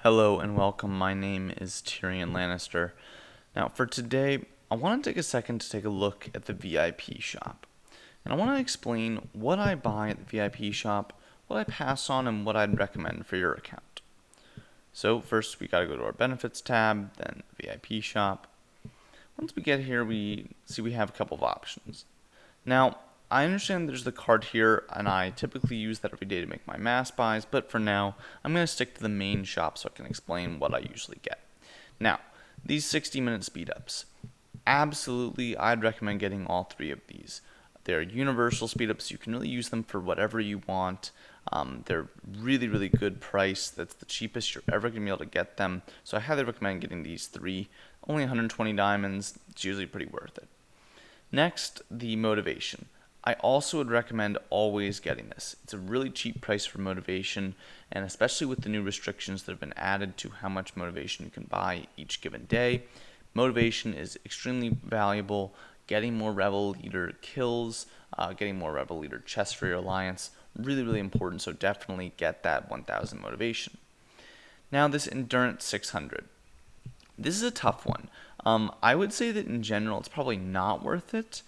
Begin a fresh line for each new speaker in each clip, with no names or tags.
Hello and welcome. My name is TyrionLanstr. Now, for today, I want to take a second to take a look at the VIP shop. And I want to explain what I buy at the VIP shop, what I pass on, and what I'd recommend for your account. So, first, we got to go to our benefits tab, then VIP shop. Once we get here, we see we have a couple of options. Now, I understand there's the card here, and I typically use that every day to make my mass buys, but for now, I'm going to stick to the main shop so I can explain what I usually get. Now, these 60-minute speedups. Absolutely, I'd recommend getting all three of these. They're universal speedups. You can really use them for whatever you want. They're really, really good price. That's the cheapest you're ever going to be able to get them. So I highly recommend getting these three. Only 120 diamonds. It's usually pretty worth it. Next, the motivation. I also would recommend always getting this. It's a really cheap price for motivation, and especially with the new restrictions that have been added to how much motivation you can buy each given day, motivation is extremely valuable. Getting more Rebel Leader kills, getting more Rebel Leader chests for your alliance, really, really important, so definitely get that 1000 motivation. Now this Endurance 600. This is a tough one. I would say that in general, it's probably not worth it,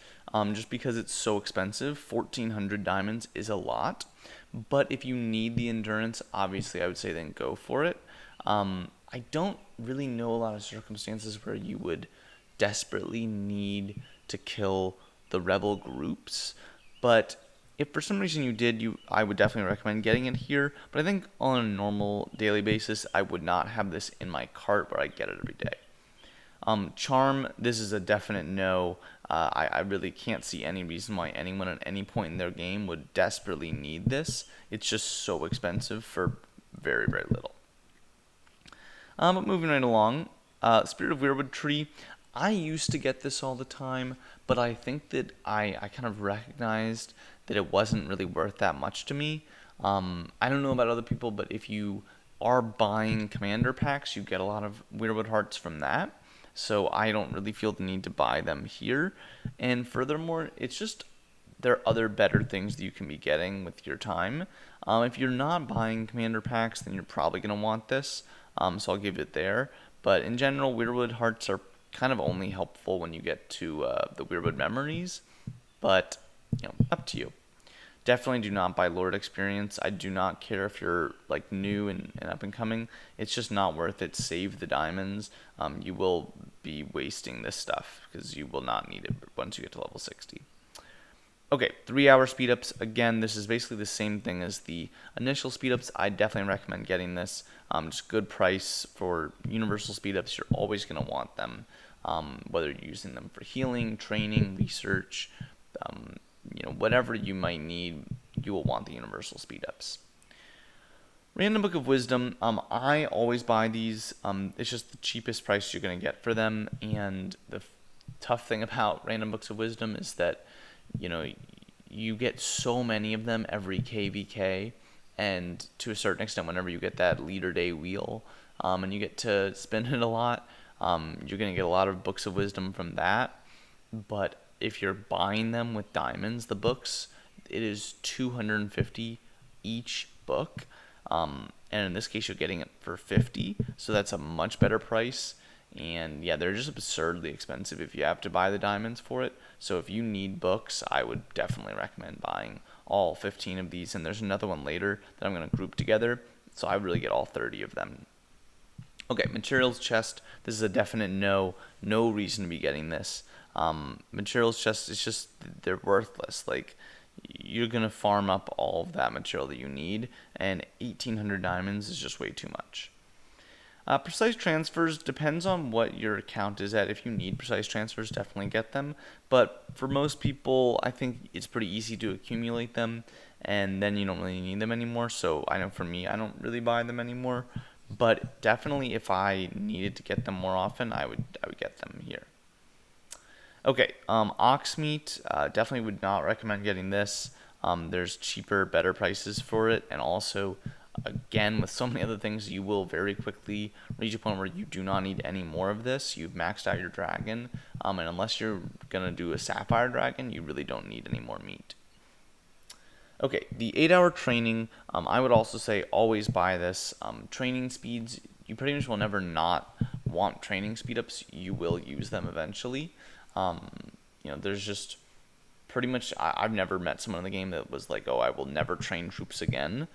just because it's so expensive. 1,400 diamonds is a lot, but if you need the endurance, obviously I would say then go for it. I don't really know a lot of circumstances where you would desperately need to kill the rebel groups, but if for some reason you did, I would definitely recommend getting it here. But I think on a normal daily basis, I would not have this in my cart where I get it every day. Charm, this is a definite no. I really can't see any reason why anyone at any point in their game would desperately need this. It's just so expensive for very, very little. But moving right along, Spirit of Weirwood Tree. I used to get this all the time, but I think that I kind of recognized that it wasn't really worth that much to me. I don't know about other people, but if you are buying commander packs, you get a lot of Weirwood Hearts from that. So I don't really feel the need to buy them here. And furthermore, it's just there are other better things that you can be getting with your time. If you're not buying commander packs, then you're probably going to want this. So I'll give it there. But in general, Weirwood Hearts are kind of only helpful when you get to the Weirwood Memories. But, up to you. Definitely do not buy Lord Experience. I do not care if you're like new and up and coming. It's just not worth it. Save the diamonds. You will be wasting this stuff because you will not need it once you get to level 60. Okay, 3-hour speedups. Again, this is basically the same thing as the initial speedups. I definitely recommend getting this. Just good price for universal speedups. You're always going to want them, whether you're using them for healing, training, research, whatever you might need, you will want the universal speedups. Random Book of Wisdom, I always buy these. It's just the cheapest price you're going to get for them, and the tough thing about Random Books of Wisdom is that, you get so many of them every KVK, and to a certain extent, whenever you get that Leader Day wheel, and you get to spin it a lot, you're going to get a lot of Books of Wisdom from that, but if you're buying them with diamonds, the books, it is 250 each book. And in this case, you're getting it for 50. So that's a much better price. And yeah, they're just absurdly expensive if you have to buy the diamonds for it. So if you need books, I would definitely recommend buying all 15 of these. And there's another one later that I'm going to group together. So I really get all 30 of them. Okay, materials chest. This is a definite no. No reason to be getting this. Materials chest is just, they're worthless. Like, you're going to farm up all of that material that you need, and 1,800 diamonds is just way too much. Precise transfers depends on what your account is at. If you need precise transfers, definitely get them. But for most people, I think it's pretty easy to accumulate them, and then you don't really need them anymore. So I know for me, I don't really buy them anymore. But definitely, if I needed to get them more often, I would get them here. Okay, ox meat, definitely would not recommend getting this. There's cheaper, better prices for it, and also, again, with so many other things, you will very quickly reach a point where you do not need any more of this. You've maxed out your dragon, and unless you're going to do a sapphire dragon, you really don't need any more meat. Okay, the 8-hour training, I would also say always buy this. Training speeds, you pretty much will never not want training speedups. You will use them eventually. Um, there's just pretty much I've never met someone in the game that was like, oh, I will never train troops again.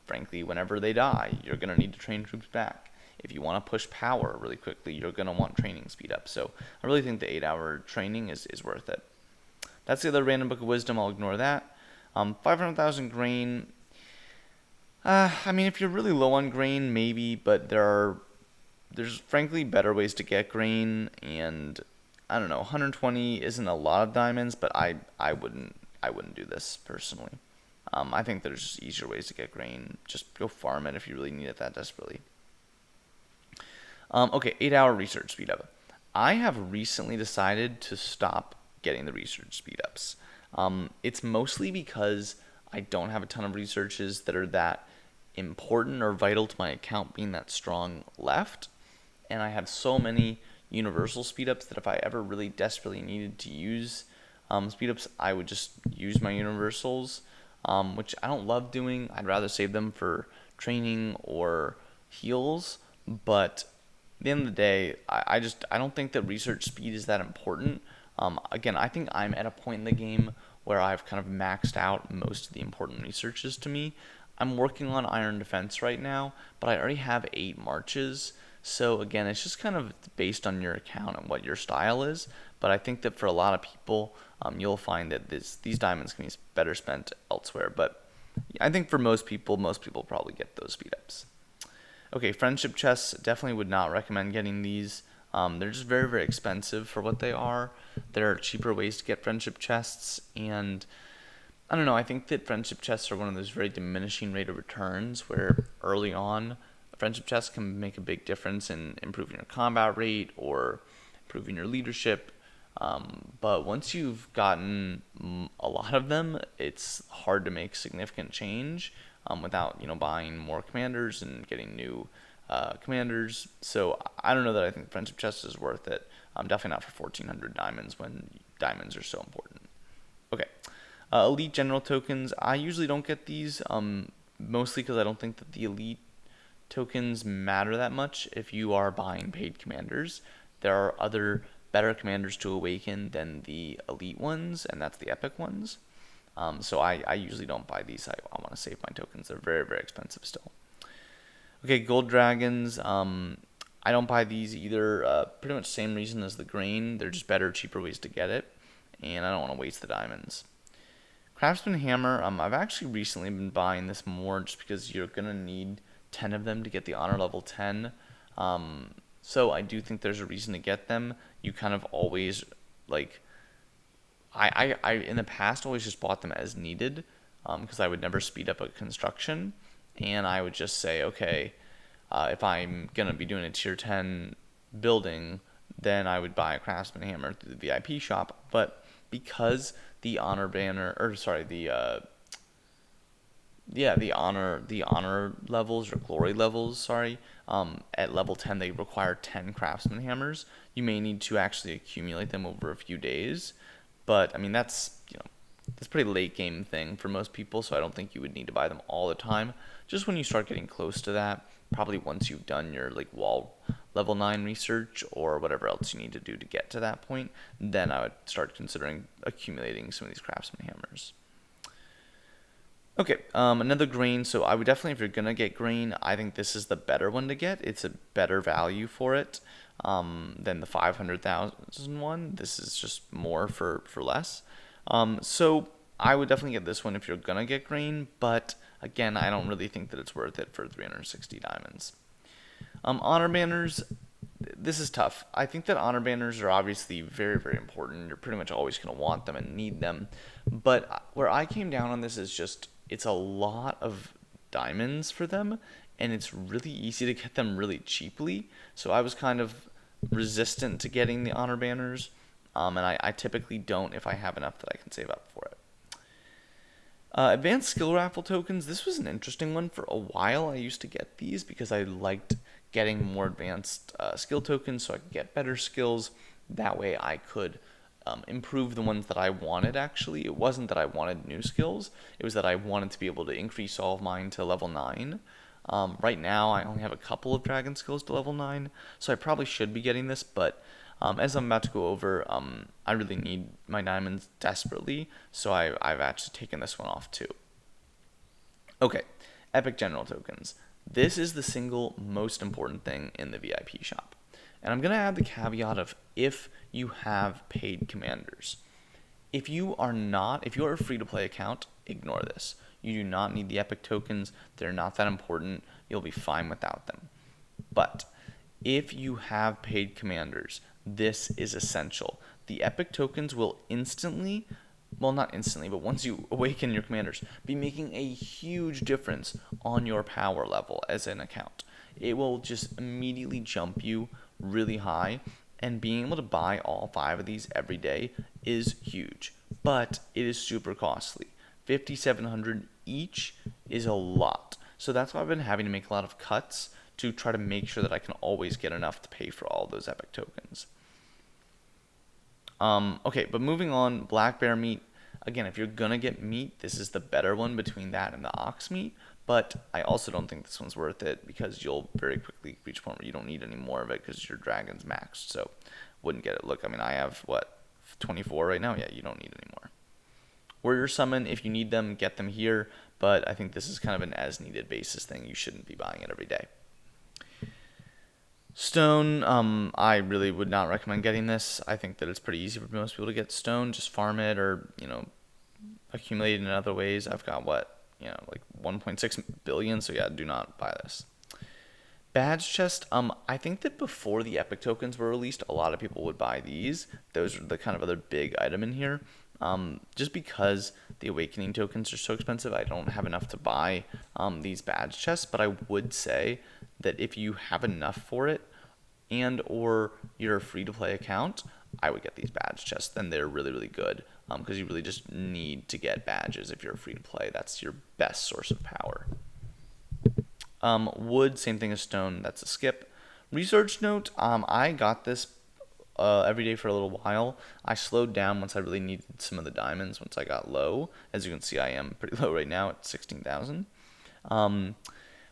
Frankly, whenever they die, you're gonna need to train troops back. If you want to push power really quickly, you're gonna want training speed up. So I really think the 8-hour training is worth it. That's the other random book of wisdom. I'll ignore that. 500,000 grain. I mean, if you're really low on grain, maybe, but there's frankly better ways to get grain, and I don't know, 120 isn't a lot of diamonds, but I wouldn't do this personally. I think there's just easier ways to get grain. Just go farm it if you really need it that desperately. Okay, 8-hour research speed up. I have recently decided to stop getting the research speed ups. It's mostly because I don't have a ton of researches that are that important or vital to my account being that strong left, and I have so many universal speedups that if I ever really desperately needed to use speedups, I would just use my universals, which I don't love doing. I'd rather save them for training or heals, but at the end of the day, I don't think that research speed is that important. Again, I think I'm at a point in the game where I've kind of maxed out most of the important researches to me. I'm working on Iron Defense right now, but I already have 8 marches. So again, it's just kind of based on your account and what your style is. But I think that for a lot of people, you'll find that these diamonds can be better spent elsewhere. But I think for most people probably get those speed ups. Okay, friendship chests, definitely would not recommend getting these. They're just very, very expensive for what they are. There are cheaper ways to get friendship chests, and I don't know, I think that friendship chests are one of those very diminishing rate of returns where early on, friendship chests can make a big difference in improving your combat rate or improving your leadership. But once you've gotten a lot of them, it's hard to make significant change without buying more commanders and getting new commanders. So I don't know that I think friendship chest is worth it. Definitely not for 1,400 diamonds when diamonds are so important. Okay, elite general tokens. I usually don't get these, mostly because I don't think that the elite tokens matter that much if you are buying paid commanders. There are other better commanders to awaken than the elite ones, and that's the epic ones. So I usually don't buy these. I want to save my tokens. They're very, very expensive still. Okay, gold dragons. I don't buy these either. Pretty much same reason as the grain. They're just better, cheaper ways to get it, and I don't want to waste the diamonds. Craftsman hammer. I've actually recently been buying this more just because you're gonna need 10 of them to get the honor level 10. So I do think there's a reason to get them. You kind of always like. I in the past always just bought them as needed, because I would never speed up a construction, and I would just say, okay, if I'm gonna be doing a tier 10 building, then I would buy a craftsman hammer through the VIP shop. But because the honor banner, or sorry, the honor levels or glory levels, sorry, at level 10 they require 10 craftsman hammers. You may need to actually accumulate them over a few days, but I mean that's pretty late game thing for most people, so I don't think you would need to buy them all the time. Just when you start getting close to that, probably once you've done your like wall level 9 research or whatever else you need to do to get to that point, then I would start considering accumulating some of these craftsman hammers. Okay, another grain. So I would definitely, if you're gonna get grain, I think this is the better one to get. It's a better value for it than the 500,000 one. This is just more for less. So I would definitely get this one if you're gonna get grain, but again, I don't really think that it's worth it for 360 diamonds. Honor banners. This is tough. I think that honor banners are obviously very, very important. You're pretty much always going to want them and need them. But where I came down on this is just it's a lot of diamonds for them, and it's really easy to get them really cheaply. So I was kind of resistant to getting the honor banners, and I typically don't if I have enough that I can save up for it. Advanced skill raffle tokens. This was an interesting one. For a while, I used to get these because I liked getting more advanced skill tokens so I could get better skills. That way I could improve the ones that I wanted, actually. It wasn't that I wanted new skills. It was that I wanted to be able to increase all of mine to level 9. Right now, I only have a couple of dragon skills to level 9, so I probably should be getting this, but as I'm about to go over, I really need my diamonds desperately, so I've actually taken this one off too. Okay, Epic General Tokens. This is the single most important thing in the VIP shop. And I'm going to add the caveat of if you have paid commanders. If you are a free-to-play account, ignore this. You do not need the Epic tokens. They're not that important. You'll be fine without them. But if you have paid commanders, this is essential. The Epic tokens will instantly, well, not instantly, but once you awaken your commanders, be making a huge difference on your power level as an account. It will just immediately jump you really high, and being able to buy all 5 of these every day is huge, but it is super costly. 5,700 each is a lot, so that's why I've been having to make a lot of cuts to try to make sure that I can always get enough to pay for all those Epic tokens. Okay, but moving on, black bear meat. Again, if you're gonna get meat, this is the better one between that and the ox meat, but I also don't think this one's worth it because you'll very quickly reach a point where you don't need any more of it because your dragon's maxed, so wouldn't get it. Look, I mean, I have, 24 right now? Yeah, you don't need any more. Warrior summon, if you need them, get them here, but I think this is kind of an as-needed basis thing. You shouldn't be buying it every day. Stone, I really would not recommend getting this. I think that it's pretty easy for most people to get stone. Just farm it or, accumulate it in other ways. I've got like 1.6 billion, so yeah, do not buy this. Badge chest, I think that before the Epic tokens were released, a lot of people would buy these. Those are the kind of other big item in here. Just because the Awakening tokens are so expensive, I don't have enough to buy these badge chests, but I would say that if you have enough for it and or you're a free-to-play account, I would get these badge chests. Then they're really, really good because you really just need to get badges if you're free-to-play. That's your best source of power. Wood, same thing as stone. That's a skip. Research note, I got this every day for a little while. I slowed down once I really needed some of the diamonds once I got low. As you can see, I am pretty low right now at 16,000.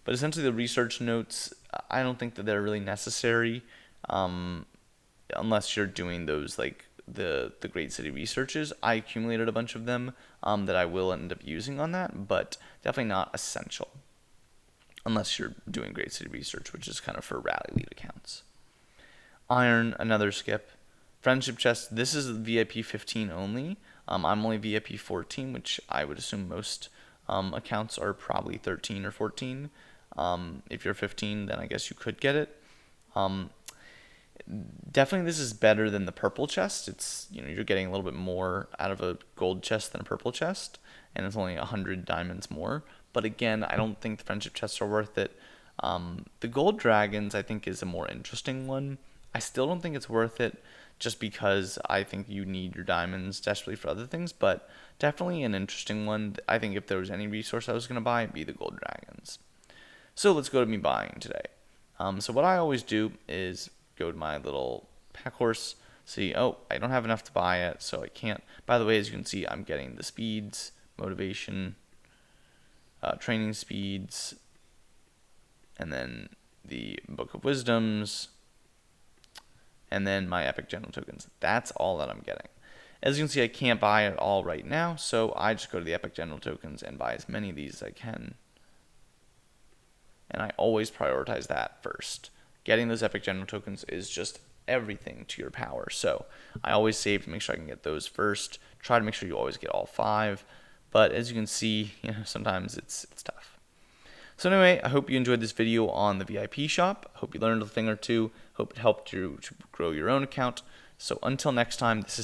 But essentially the research notes, I don't think that they're really necessary unless you're doing those like the Great City researches. I accumulated a bunch of them that I will end up using on that, but definitely not essential unless you're doing Great City research, which is kind of for rally lead accounts. Iron, another skip. Friendship chest, this is VIP 15 only. I'm only VIP 14, which I would assume most accounts are probably 13 or 14. If you're 15, then I guess you could get it. Definitely this is better than the purple chest. It's, you're getting a little bit more out of a gold chest than a purple chest, and it's only 100 diamonds more. But again, I don't think the friendship chests are worth it. The gold dragons, I think, is a more interesting one. I still don't think it's worth it just because I think you need your diamonds desperately for other things, but definitely an interesting one. I think if there was any resource I was going to buy, it'd be the gold dragons. So let's go to me buying today. So what I always do is go to my little pack horse, see, oh, I don't have enough to buy it, so I can't. By the way, as you can see, I'm getting the speeds, motivation, training speeds, and then the Book of Wisdoms, and then my Epic General tokens. That's all that I'm getting. As you can see, I can't buy it all right now, so I just go to the Epic General tokens and buy as many of these as I can. And I always prioritize that first. Getting those Epic General tokens is just everything to your power. So I always save to make sure I can get those first. Try to make sure you always get all 5. But as you can see, sometimes it's tough. So anyway, I hope you enjoyed this video on the VIP shop. Hope you learned a thing or two. Hope it helped you to grow your own account. So until next time, this is